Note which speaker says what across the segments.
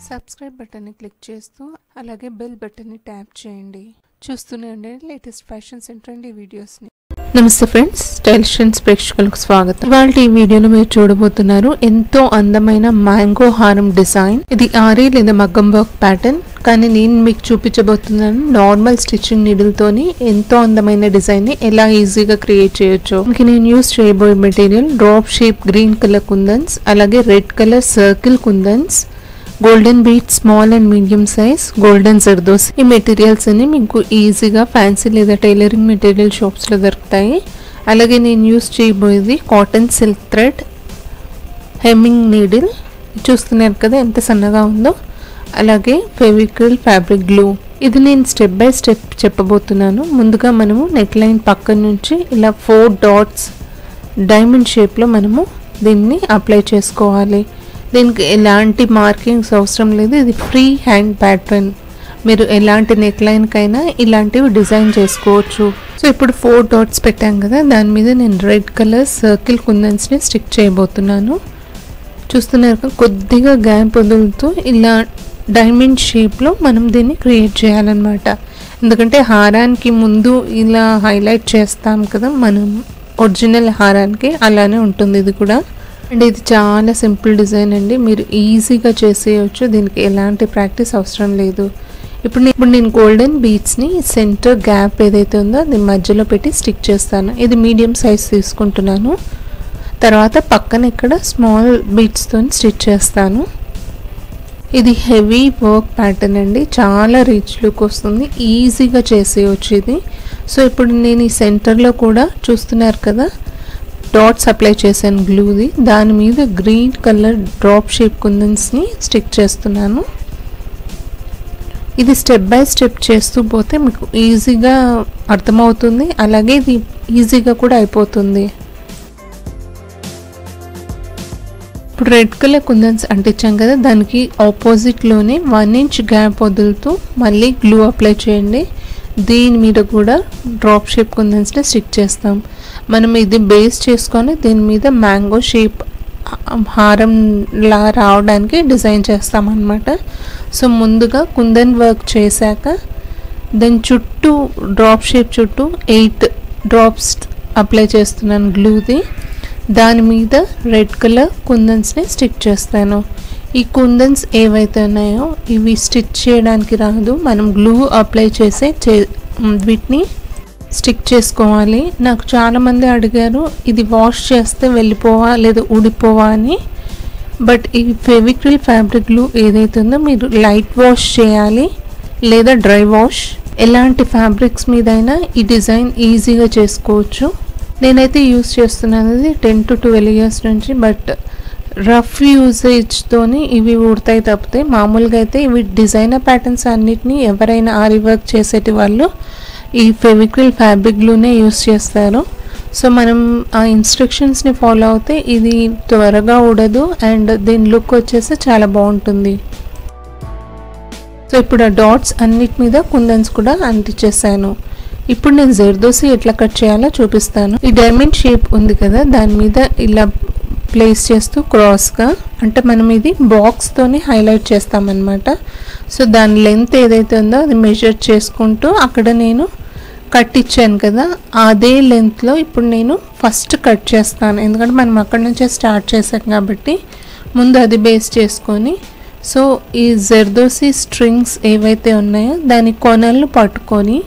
Speaker 1: Subscribe బటన్ని click చేస్తూ అలాగే బెల్ బటన్ని ట్యాప్ చేయండి. చూస్తూనే ఉండండి లేటెస్ట్ ఫ్యాషన్స్ అండ్ ట్రెండీ వీడియోస్ని. నమస్తే ఫ్రెండ్స్, స్టైల్ ట్రెండ్స్ ప్రేక్షకులకు స్వాగతం. ఇవాళ ఈ వీడియోలో మీరు చూడబోతున్నారు ఎంతో అందమైన మ్యాంగో హారం డిజైన్. ఇది ఆరీ లేదా మగ్గం వర్క్ ప్యాటర్న్, కానీ నేను మీకు చూపించబోతున్నాను నార్మల్ స్టిచ్చింగ్ నీడిల్ తోని ఎంతో అందమైన డిజైన్ ని ఎలా ఈజీగా క్రియేట్ చేయొచ్చు. నేను యూస్ చేయబోయే material drop shape green colour kundans, అలాగే red colour circle kundans, golden bead small and medium size, golden zardosi. ఈ మెటీరియల్స్ అన్ని మీకు ఈజీగా ఫ్యాన్సీ లేదా టైలరింగ్ మెటీరియల్ షాప్స్ లో దొరుకుతాయి. అలాగే నేను యూస్ చేయబోయేది cotton silk thread hemming needle. చూస్తున్నారు కదా ఎంత సన్నగా ఉందో. అలాగే ఫెవిక్రిల్ ఫ్యాబ్రిక్ గ్లూ. ఇది నేను స్టెప్ బై స్టెప్ చెప్పబోతున్నాను. ముందుగా మనము నెక్ లైన్ పక్క నుంచి ఇలా 4 డాట్స్ డైమండ్ షేప్ లో మనము దీన్ని అప్లై చేసుకోవాలి. దీనికి ఎలాంటి మార్కింగ్స్ అవసరం లేదు. ఇది ఫ్రీ హ్యాండ్ ప్యాటర్న్. మీరు ఎలాంటి నెక్ లైన్ కైనా ఇలాంటివి డిజైన్ చేసుకోవచ్చు. సో ఇప్పుడు 4 డాట్స్ పెట్టాం కదా, దాని మీద నేను రెడ్ కలర్ సర్కిల్ కుందన్స్ ని స్టిక్ చేయబోతున్నాను. చూస్తున్నారు కొద్దిగా గ్యాప్ వదులుతూ ఇలా డైమండ్ షేప్ లో మనం దీన్ని క్రియేట్ చేయాలన్నమాట. ఎందుకంటే హారానికి ముందు ఇలా హైలైట్ చేస్తాం కదా మనం ఒరిజినల్ హారానికి, అలానే ఉంటుంది ఇది కూడా. అండ్ ఇది చాలా సింపుల్ డిజైన్ అండి, మీరు ఈజీగా చేసేయచ్చు. దీనికి ఎలాంటి ప్రాక్టీస్ అవసరం లేదు. ఇప్పుడు నేను గోల్డెన్ బీడ్స్ని సెంటర్ గ్యాప్ ఏదైతే ఉందో అది మధ్యలో పెట్టి స్టిక్ చేస్తాను. ఇది మీడియం సైజ్ తీసుకుంటున్నాను. తర్వాత పక్కన ఇక్కడ స్మాల్ బీడ్స్తో స్టిచ్ చేస్తాను. ఇది హెవీ వర్క్ ప్యాటర్న్ అండి, చాలా రిచ్ లుక్ వస్తుంది, ఈజీగా చేసేయచ్చు ఇది. సో ఇప్పుడు నేను ఈ సెంటర్లో కూడా చూస్తున్నారు కదా డాట్స్ అప్లై చేశాను గ్లూది. దాని మీద గ్రీన్ కలర్ డ్రాప్ షేప్ కుందన్స్ని స్టిక్ చేస్తున్నాను. ఇది స్టెప్ బై స్టెప్ చేస్తూ పోతే మీకు ఈజీగా అర్థమవుతుంది, అలాగే ఇది ఈజీగా కూడా అయిపోతుంది. ఇప్పుడు రెడ్ కలర్ కుందన్స్ అంటించాం కదా, దానికి ఆపోజిట్లోనే 1 ఇంచ్ గ్యాప్ వదులుతూ మళ్ళీ గ్లూ అప్లై చేయండి. దీని మీద కూడా డ్రాప్ షేప్ కుందన్స్ని స్టిక్ చేస్తాం. మనం ఇది బేస్ చేసుకొని దీని మీద మ్యాంగో షేప్ హారంలా రావడానికి డిజైన్ చేస్తామన్నమాట. సో ముందుగా కుందన్ వర్క్ చేశాక దాని చుట్టూ డ్రాప్ షేప్ చుట్టూ 8 డ్రాప్స్ అప్లై చేస్తున్నాను గ్లూది. దాని మీద రెడ్ కలర్ కుందన్స్ని స్టిక్ చేస్తాను. ఈ కుందన్స్ ఏవైతే ఉన్నాయో ఇవి స్టిచ్ చేయడానికి రాదు, మనం గ్లూ అప్లై చేసే వీటిని స్టిక్ చేసుకోవాలి. నాకు చాలామంది అడిగారు ఇది వాష్ చేస్తే వెళ్ళిపోవా లేదా ఊడిపోవా అని. బట్ ఈ ఫెవిక్రిల్ ఫ్యాబ్రిక్ గ్లూ ఏదైతే ఉందో మీరు లైట్ వాష్ చేయాలి లేదా డ్రై వాష్. ఎలాంటి ఫ్యాబ్రిక్స్ మీదైనా ఈ డిజైన్ ఈజీగా చేసుకోవచ్చు. నేనైతే యూస్ చేస్తున్నది 10 to 12 years నుంచి. బట్ రఫ్ యూసేజ్తోని ఇవి ఊడతాయి తప్పితే మామూలుగా అయితే ఇవి డిజైనర్ ప్యాటర్న్స్ అన్నిటినీ ఎవరైనా ఆరి వర్క్ చేసేటి వాళ్ళు ఈ ఫెవిక్రిల్ ఫ్యాబ్రిక్ గ్లూనే యూస్ చేస్తారు. సో మనం ఆ ఇన్స్ట్రక్షన్స్ని ఫాలో అవుతే ఇది త్వరగా ఊడదు అండ్ దీని లుక్ వచ్చేసి చాలా బాగుంటుంది. సో ఇప్పుడు ఆ డాట్స్ అన్నిటి మీద కుందన్స్ కూడా అంటించేసాను. ఇప్పుడు నేను జర్దోసి ఎట్లా కట్ చేయాలో చూపిస్తాను. ఈ డైమండ్ షేప్ ఉంది కదా, దాని మీద ఇలా ప్లేస్ చేస్తూ క్రాస్గా, అంటే మనం ఇది బాక్స్తోని హైలైట్ చేస్తామన్నమాట. సో దాని లెంత్ ఏదైతే ఉందో అది మెజర్ చేసుకుంటూ అక్కడ నేను కట్ ఇచ్చాను కదా, అదే లెంత్లో ఇప్పుడు నేను ఫస్ట్ కట్ చేస్తాను. ఎందుకంటే మనం అక్కడ నుంచే స్టార్ట్ చేసాం కాబట్టి ముందు అది బేస్ చేసుకొని. సో ఈ జర్దోసి స్ట్రింగ్స్ ఏవైతే ఉన్నాయో దాని కొనలను పట్టుకొని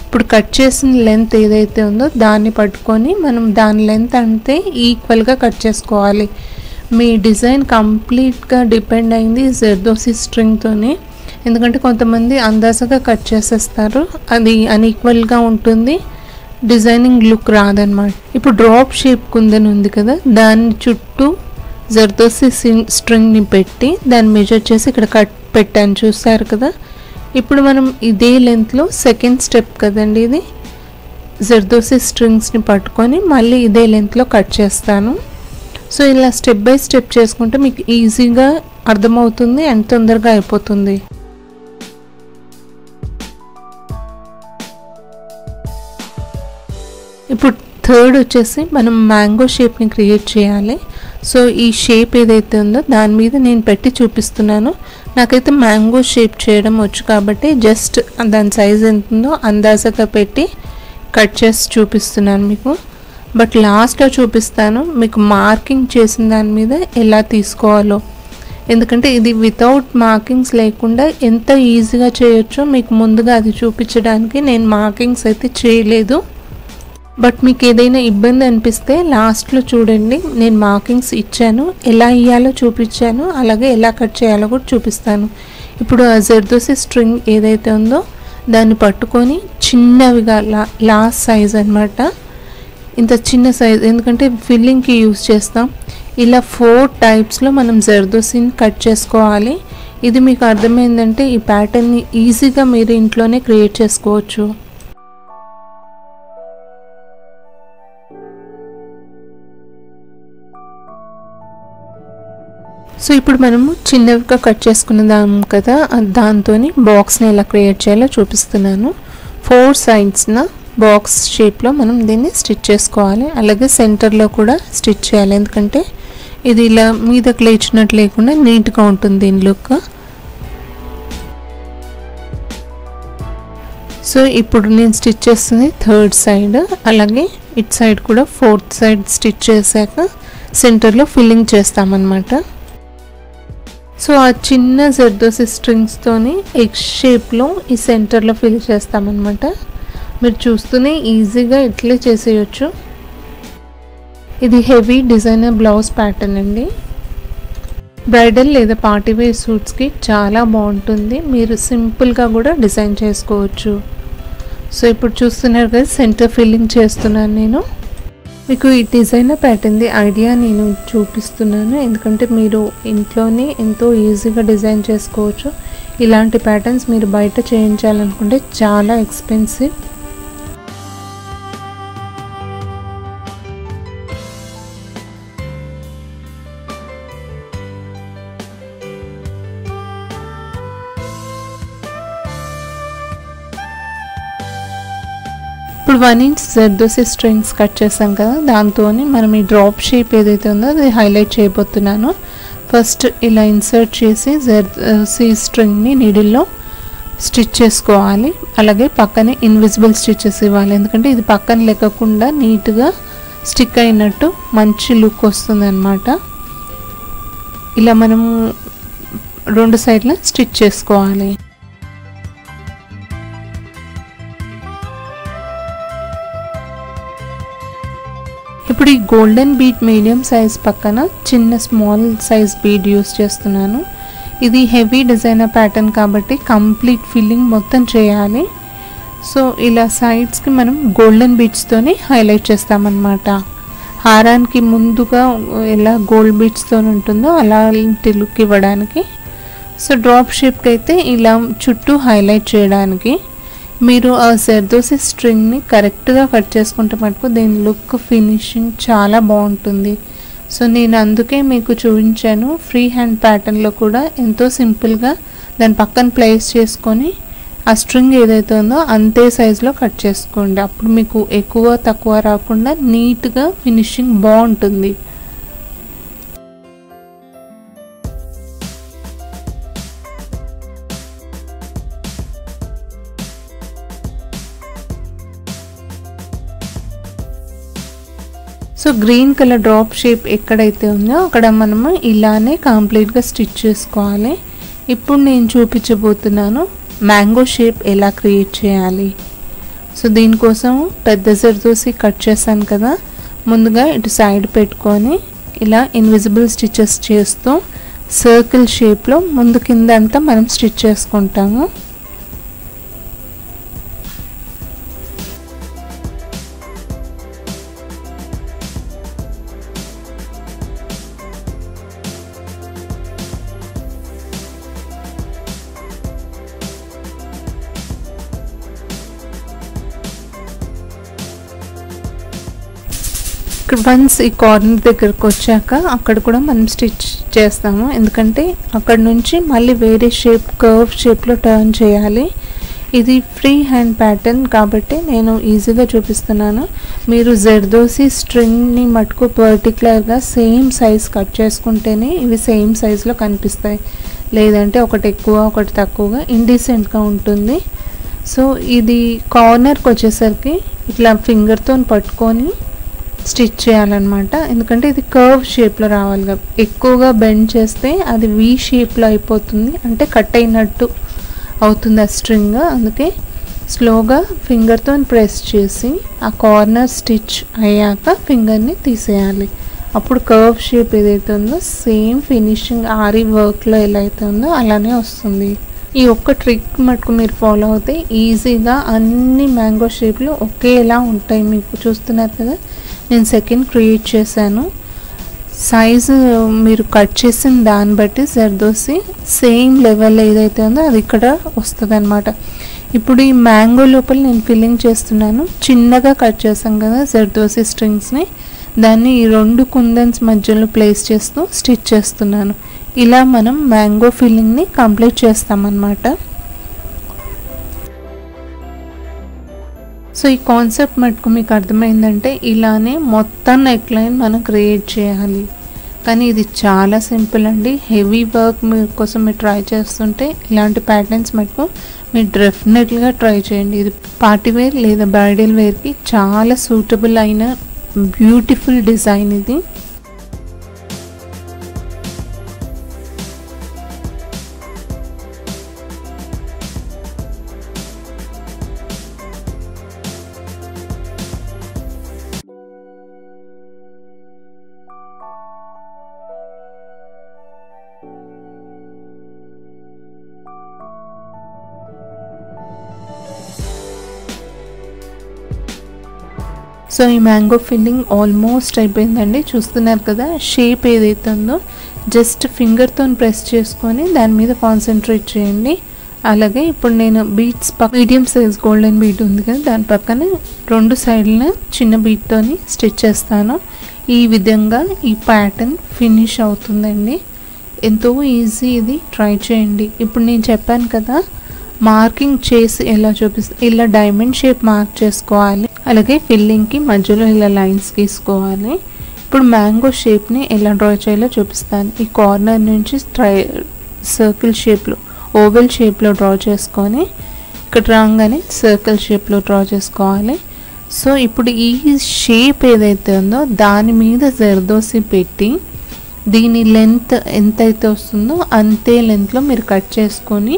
Speaker 1: ఇప్పుడు కట్ చేసిన లెంత్ ఏదైతే ఉందో దాన్ని పట్టుకొని మనం దాని లెంత్ అంతే ఈక్వల్గా కట్ చేసుకోవాలి. మీ డిజైన్ కంప్లీట్గా డిపెండ్ అయింది జర్దోసి స్ట్రింగ్తోనే. ఎందుకంటే కొంతమంది అందాజగా కట్ చేసేస్తారు, అది అన్ఈక్వల్గా ఉంటుంది, డిజైనింగ్ లుక్ రాదనమాట. ఇప్పుడు డ్రాప్ షేప్ కుందన్ ఉంది కదా, దాని చుట్టూ జర్దోసి స్ట్రింగ్ని పెట్టి దాన్ని మెజర్ చేసి ఇక్కడ కట్ పెట్టాను, చూస్తారు కదా. ఇప్పుడు మనం ఇదే లెంత్లో సెకండ్ స్టెప్ కదండి ఇది, జర్దోసి స్ట్రింగ్స్ని పట్టుకొని మళ్ళీ ఇదే లెంత్లో కట్ చేస్తాను. సో ఇలా స్టెప్ బై స్టెప్ చేసుకుంటే మీకు ఈజీగా అర్థమవుతుంది అండ్ తొందరగా అయిపోతుంది. ఇప్పుడు థర్డ్ వచ్చేసి మనం మ్యాంగో షేప్ని క్రియేట్ చేయాలి. సో ఈ షేప్ ఏదైతే ఉందో దాని మీద నేను పెట్టి చూపిస్తున్నాను. నాకైతే మ్యాంగో షేప్ చేయడం వచ్చు కాబట్టి జస్ట్ దాని సైజ్ ఎంత ఉందో అందాజగా పెట్టి కట్ చేసి చూపిస్తున్నాను మీకు. బట్ లాస్ట్లో చూపిస్తాను మీకు మార్కింగ్ చేసిన దాని మీద ఎలా తీసుకోవాలో. ఎందుకంటే ఇది వితౌట్ మార్కింగ్స్ లేకుండా ఎంత ఈజీగా చేయొచ్చో మీకు ముందుగా అది చూపించడానికి నేను మార్కింగ్స్ అయితే చేయలేదు. బట్ మీకు ఏదైనా ఇబ్బంది అనిపిస్తే లాస్ట్లో చూడండి, నేను మార్కింగ్స్ ఇచ్చాను, ఎలా ఇయ్యాలో చూపించాను, అలాగే ఎలా కట్ చేయాలో కూడా చూపిస్తాను. ఇప్పుడు ఆ జర్దోసి స్ట్రింగ్ ఏదైతే ఉందో దాన్ని పట్టుకొని చిన్నవిగా లాస్ట్ సైజ్ అనమాట, ఇంత చిన్న సైజ్, ఎందుకంటే ఫిల్లింగ్కి యూజ్ చేస్తాం. ఇలా 4 టైప్స్లో మనం జర్దోసిని కట్ చేసుకోవాలి. ఇది మీకు అర్థమైందంటే ఈ ప్యాటర్న్ని ఈజీగా మీరు ఇంట్లోనే క్రియేట్ చేసుకోవచ్చు. సో ఇప్పుడు మనము చిన్నవిగా కట్ చేసుకున్నాం కదా, దాంతో బాక్స్ని ఎలా క్రియేట్ చేయాలో చూపిస్తున్నాను. 4 సైడ్స్న బాక్స్ షేప్లో మనం దీన్ని స్టిచ్ చేసుకోవాలి. అలాగే సెంటర్లో కూడా స్టిచ్ చేయాలి, ఎందుకంటే ఇది ఇలా మీదకి లేచినట్టు లేకుండా నీట్గా ఉంటుంది దీని లుక్. సో ఇప్పుడు నేను స్టిచ్ చేస్తుంది 3rd సైడ్, అలాగే ఇటు సైడ్ కూడా 4th సైడ్ స్టిచ్ చేశాక సెంటర్లో ఫిల్లింగ్ చేస్తామన్నమాట. సో ఆ చిన్న జర్దోసి స్ట్రింగ్స్తోని ఎగ్ షేప్లో ఈ సెంటర్లో ఫిల్ చేస్తామన్నమాట. మీరు చూస్తూనే ఈజీగా ఇట్లే చేసేయచ్చు. ఇది హెవీ డిజైనర్ బ్లౌజ్ ప్యాటర్న్ అండి. బ్రైడల్ లేదా పార్టీ వేర్ సూట్స్కి చాలా బాగుంటుంది. మీరు సింపుల్గా కూడా డిజైన్ చేసుకోవచ్చు. సో ఇప్పుడు చూస్తున్నారు కదా, సెంటర్ ఫిల్లింగ్ చేస్తున్నాను నేను. మీకు ఈ డిజైనర్ ప్యాటర్న్ది ఐడియా నేను చూపిస్తున్నాను, ఎందుకంటే మీరు ఇంట్లోనే ఎంతో ఈజీగా డిజైన్ చేసుకోవచ్చు. ఇలాంటి ప్యాటర్న్స్ మీరు బయట చేయించాలనుకుంటే చాలా ఎక్స్పెన్సివ్. ఇప్పుడు 1 ఇంచ్ జర్దోసి స్ట్రింగ్స్ కట్ చేసాం కదా, దాంతో మనం ఈ డ్రాప్ షేప్ ఏదైతే ఉందో అది హైలైట్ చేయబోతున్నాను. ఫస్ట్ ఇలా ఇన్సర్ట్ చేసి జర్దోసి స్ట్రింగ్ని నీడిల్లో స్టిచ్ చేసుకోవాలి. అలాగే పక్కనే ఇన్విజిబుల్ స్టిచెస్ ఇవ్వాలి, ఎందుకంటే ఇది పక్కన లేకుండా నీట్గా స్టిక్ అయినట్టు మంచి లుక్ వస్తుంది అన్నమాట. ఇలా మనము 2 సైడ్ల స్టిచ్ చేసుకోవాలి. ఇప్పుడు ఈ గోల్డెన్ బీడ్ మీడియం సైజ్ పక్కన చిన్న స్మాల్ సైజ్ బీడ్ యూస్ చేస్తున్నాను. ఇది హెవీ డిజైనర్ ప్యాటర్న్ కాబట్టి కంప్లీట్ ఫిల్లింగ్ మొత్తం చేయాలి. సో ఇలా సైడ్స్కి మనం గోల్డెన్ బీడ్స్తోనే హైలైట్ చేస్తామన్నమాట. హారానికి ముందుగా ఎలా గోల్డ్ బీడ్స్తో ఉంటుందో అలాంటి లుక్ ఇవ్వడానికి. సో డ్రాప్ షేప్కి అయితే ఇలా చుట్టూ హైలైట్ చేయడానికి. మీరు ఆ జర్దోసి స్ట్రింగ్ని కరెక్ట్గా కట్ చేసుకుంటే మటుకు దీని లుక్ ఫినిషింగ్ చాలా బాగుంటుంది. సో నేను అందుకే మీకు చూపించాను. ఫ్రీ హ్యాండ్ ప్యాటర్న్లో కూడా ఎంతో సింపుల్గా దాని పక్కన ప్లేస్ చేసుకొని ఆ స్ట్రింగ్ ఏదైతే ఉందో అంతే సైజులో కట్ చేసుకోండి. అప్పుడు మీకు ఎక్కువ తక్కువ రాకుండా నీట్గా ఫినిషింగ్ బాగుంటుంది. So green colour drop shape ఎక్కడైతే ఉందో అక్కడ మనము ఇలానే కంప్లీట్గా స్టిచ్ చేసుకోవాలి. ఇప్పుడు నేను చూపించబోతున్నాను మ్యాంగో షేప్ ఎలా క్రియేట్ చేయాలి. సో దీనికోసం పెద్ద జర్దోసి కట్ చేశాను కదా, ముందుగా ఇటు సైడ్ పెట్టుకొని ఇలా ఇన్విజిబుల్ స్టిచెస్ చేస్తూ సర్కిల్ షేప్లో ముందు కింద అంతా మనం స్టిచ్ చేసుకుంటాము. వన్స్ ఈ కార్నర్ దగ్గరకు వచ్చాక అక్కడ కూడా మనం స్టిచ్ చేస్తాము, ఎందుకంటే అక్కడ నుంచి మళ్ళీ వేరే షేప్ కర్వ్ షేప్లో టర్న్ చేయాలి. ఇది ఫ్రీ హ్యాండ్ ప్యాటర్న్ కాబట్టి నేను ఈజీగా చూపిస్తున్నాను. మీరు జర్దోసి స్ట్రింగ్ని మటుకు పర్టికులర్గా సేమ్ సైజ్ కట్ చేసుకుంటేనే ఇవి సేమ్ సైజులో కనిపిస్తాయి, లేదంటే ఒకటి ఎక్కువ ఒకటి తక్కువగా ఇండిసెంట్గా ఉంటుంది. సో ఇది కార్నర్కి వచ్చేసరికి ఇట్లా ఫింగర్తో పట్టుకొని స్టిచ్ చేయాలన్నమాట, ఎందుకంటే ఇది కర్వ్ షేప్లో రావాలి. ఎక్కువగా బెండ్ చేస్తే అది వీ షేప్లో అయిపోతుంది, అంటే కట్ అయినట్టు అవుతుంది ఆ స్ట్రింగ్. అందుకే స్లోగా ఫింగర్తో ప్రెస్ చేసి ఆ కార్నర్ స్టిచ్ అయ్యాక ఫింగర్ని తీసేయాలి. అప్పుడు కర్వ్ షేప్ ఏదైతే ఉందో సేమ్ ఫినిషింగ్ ఆరి వర్క్లో ఎలా అయితే ఉందో అలానే వస్తుంది. ఈ ఒక్క ట్రిక్ మటుకు మీరు ఫాలో అవుతే ఈజీగా అన్ని మ్యాంగో షేప్లు ఒకేలా ఉంటాయి. మీకు చూస్తున్నారు కదా, నేను సెకండ్ క్రియేట్ చేశాను. సైజు మీరు కట్ చేసిన దాన్ని బట్టి జర్దోసి సేమ్ లెవెల్ ఏదైతే ఉందో అది ఇక్కడ వస్తుంది అనమాట. ఇప్పుడు ఈ మ్యాంగో లోపల నేను ఫిల్లింగ్ చేస్తున్నాను. చిన్నగా కట్ చేసాం కదా జర్దోసి స్ట్రింగ్స్ని, దాన్ని ఈ 2 కుందన్స్ మధ్యలో ప్లేస్ చేస్తూ స్టిచ్ చేస్తున్నాను. ఇలా మనం మ్యాంగో ఫిల్లింగ్ని కంప్లీట్ చేస్తామన్నమాట. సో ఈ కాన్సెప్ట్ మటుకు మీకు అర్థమైందంటే ఇలానే మొత్తం నెక్ లైన్ మనం క్రియేట్ చేయాలి. కానీ ఇది చాలా సింపుల్ అండి. హెవీ వర్క్ కోసం మీరు ట్రై చేస్తుంటే ఇలాంటి ప్యాటర్న్స్ మటుకు మీరు డెఫినెట్గా ట్రై చేయండి. ఇది పార్టీ వేర్ లేదా బ్రైడల్ వేర్కి చాలా సూటబుల్ అయిన బ్యూటిఫుల్ డిజైన్ ఇది. సో ఈ మ్యాంగో ఫిల్లింగ్ ఆల్మోస్ట్ అయిపోయిందండి. చూస్తున్నారు కదా, షేప్ ఏదైతే ఉందో జస్ట్ ఫింగర్తో ప్రెస్ చేసుకొని దాని మీద కాన్సన్ట్రేట్ చేయండి. అలాగే ఇప్పుడు నేను beets medium size golden beet ఉంది కదా, దాని పక్కన 2 సైడ్లను చిన్న బీట్తోని స్టిచ్ చేస్తాను. ఈ విధంగా ఈ ప్యాటర్న్ ఫినిష్ అవుతుందండి. ఎంతో ఈజీ, ఇది ట్రై చేయండి. ఇప్పుడు నేను చెప్పాను కదా, మార్కింగ్ చేసి ఎలా చూపిస్తాను, ఇలా డైమండ్ షేప్ మార్క్ చేసుకోవాలి. అలాగే ఫిల్లింగ్కి మధ్యలో ఇలా లైన్స్ గీసుకోవాలి. ఇప్పుడు మ్యాంగో షేప్ని ఎలా డ్రా చేయాలో చూపిస్తాను. ఈ కార్నర్ నుంచి సర్కిల్ షేప్లో ఓవెల్ షేప్లో డ్రా చేసుకొని ఇక్కడ రాగానే సర్కిల్ షేప్లో డ్రా చేసుకోవాలి. సో ఇప్పుడు ఈ షేప్ ఏదైతే ఉందో దాని మీద జర్దోసి పెట్టి దీని లెంత్ ఎంతైతే వస్తుందో అంతే లెంత్లో మీరు కట్ చేసుకొని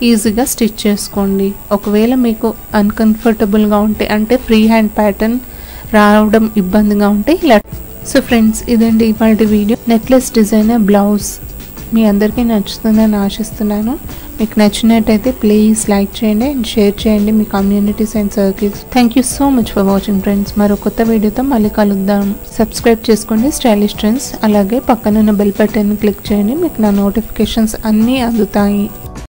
Speaker 1: ఈజీగా స్టిచ్ చేసుకోండి. ఒకవేళ మీకు అన్కంఫర్టబుల్గా ఉంటే, అంటే ఫ్రీ హ్యాండ్ ప్యాటర్న్ రావడం ఇబ్బందిగా ఉంటే ఇలా. సో ఫ్రెండ్స్, ఇదండి ఇవాళ వీడియో. నెక్లెస్ డిజైనర్ బ్లౌజ్ మీ అందరికీ నచ్చుతుందని ఆశిస్తున్నాను. మీకు నచ్చినట్టయితే ప్లీజ్ లైక్ చేయండి అండ్ షేర్ చేయండి మీ communities and circles. Thank you so much for watching friends. మరో కొత్త వీడియోతో మళ్ళీ కలుద్దాం. సబ్స్క్రైబ్ చేసుకోండి స్టైలిష్ ట్రెండ్స్. అలాగే పక్కనున్న బెల్ బటన్ క్లిక్ చేయండి, మీకు నా నోటిఫికేషన్స్ అన్నీ అందుతాయి.